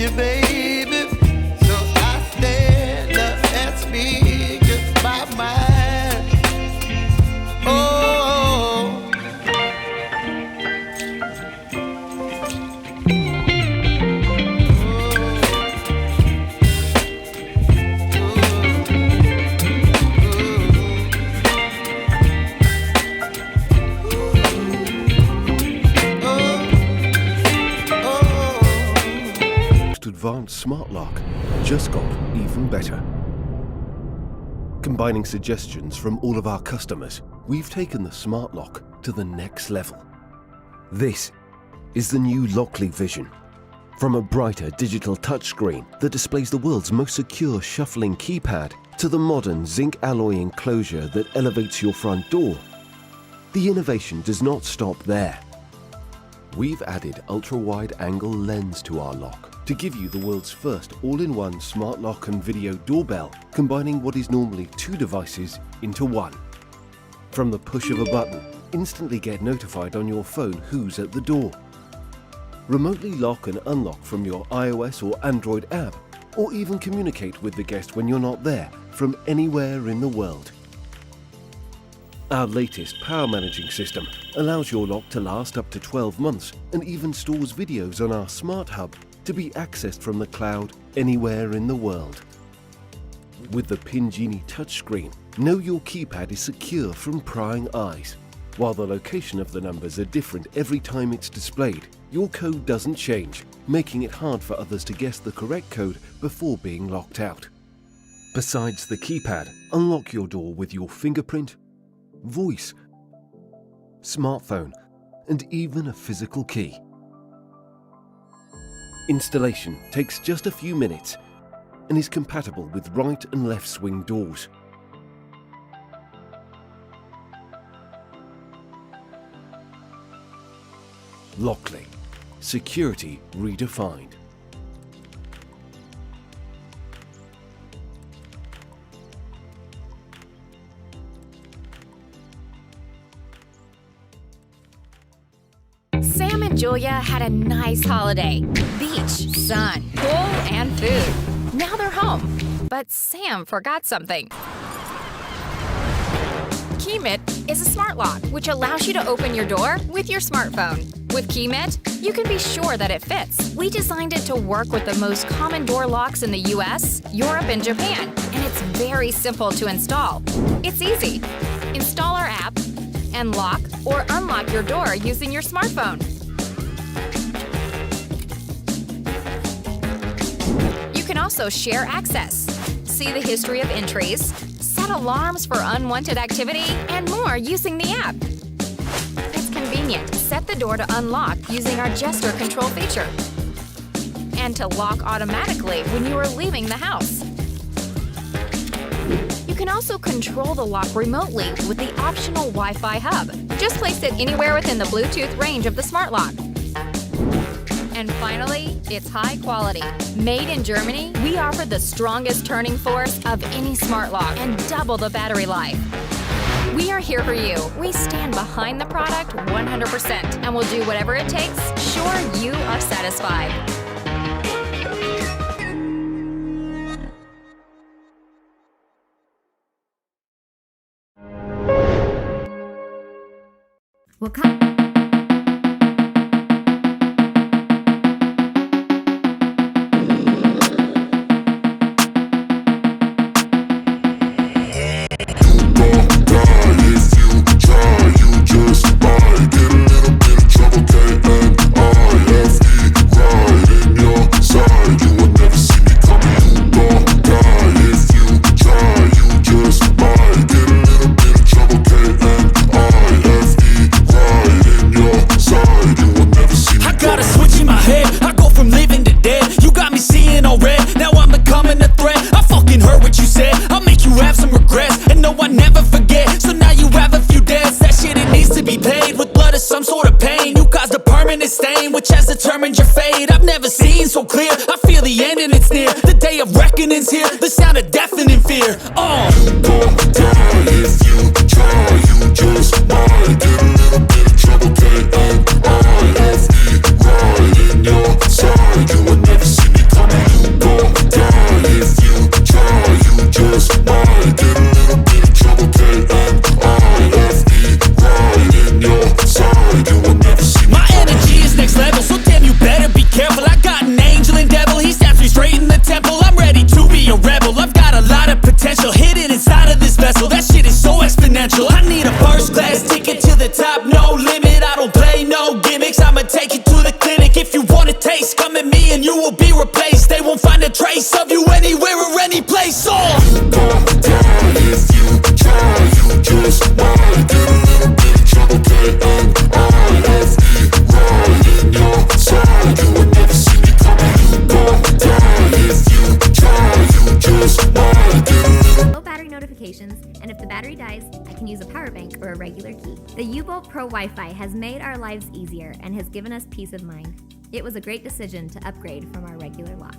you, baby. So I stand up and speak just my mind. Oh. Advanced smart lock just got even better. Combining suggestions from all of our customers, we've taken the smart lock to the next level. This is the new Lockly Vision. From a brighter digital touchscreen that displays the world's most secure shuffling keypad to the modern zinc alloy enclosure that elevates your front door, the innovation does not stop there. We've added ultra-wide angle lens to our lock to give you the world's first all-in-one smart lock and video doorbell, combining what is normally two devices into one. From the push of a button, instantly get notified on your phone who's at the door. Remotely lock and unlock from your iOS or Android app, or even communicate with the guest when you're not there from anywhere in the world. Our latest power managing system allows your lock to last up to 12 months and even stores videos on our smart hub to be accessed from the cloud anywhere in the world. With the Pin Genie touchscreen, know your keypad is secure from prying eyes. While the location of the numbers are different every time it's displayed, your code doesn't change, making it hard for others to guess the correct code before being locked out. Besides the keypad, unlock your door with your fingerprint, voice, smartphone, and even a physical key. Installation takes just a few minutes and is compatible with right and left swing doors. Lockly, security redefined. Sam and Julia had a nice holiday. Beach, sun, pool, and food. Now they're home. But Sam forgot something. Keymit is a smart lock, which allows you to open your door with your smartphone. With Keymit, you can be sure that it fits. We designed it to work with the most common door locks in the US, Europe, and Japan, and it's very simple to install. It's easy. Install our app and lock or unlock your door using your smartphone. You can also share access, see the history of entries, set alarms for unwanted activity, and more using the app. It's convenient. Set the door to unlock using our gesture control feature, and to lock automatically when you are leaving the house. You can also control the lock remotely with the optional Wi-Fi hub. Just place it anywhere within the Bluetooth range of the smart lock. And finally, it's high quality. Made in Germany, we offer the strongest turning force of any smart lock and double the battery life. We are here for you. We stand behind the product 100% and will do whatever it takes, sure you are satisfied. Well, come. Which has determined your fate. I've never seen so clear. I feel the end and it's near. The day of reckoning's here. The sound of deafening fear. You gon' die if you try. You just might get a little bit of trouble. K-N-I-F-E right in your side. You will never see me come. take you to the clinic. If you want a taste, come at me and you will be replaced. They won't find a trace of you anywhere or any place. You gon' die if you try. You just might get a little bit of trouble. K-N-I-F-E, right in your side. You would never see me coming. You gon' die if you try. You just might get a little. Low battery notifications, and if the battery dies, I can use a power bank or a regular key. The U-Bolt Pro Wi-Fi has made our lives easier and has given us peace of mind. It was a great decision to upgrade from our regular lock.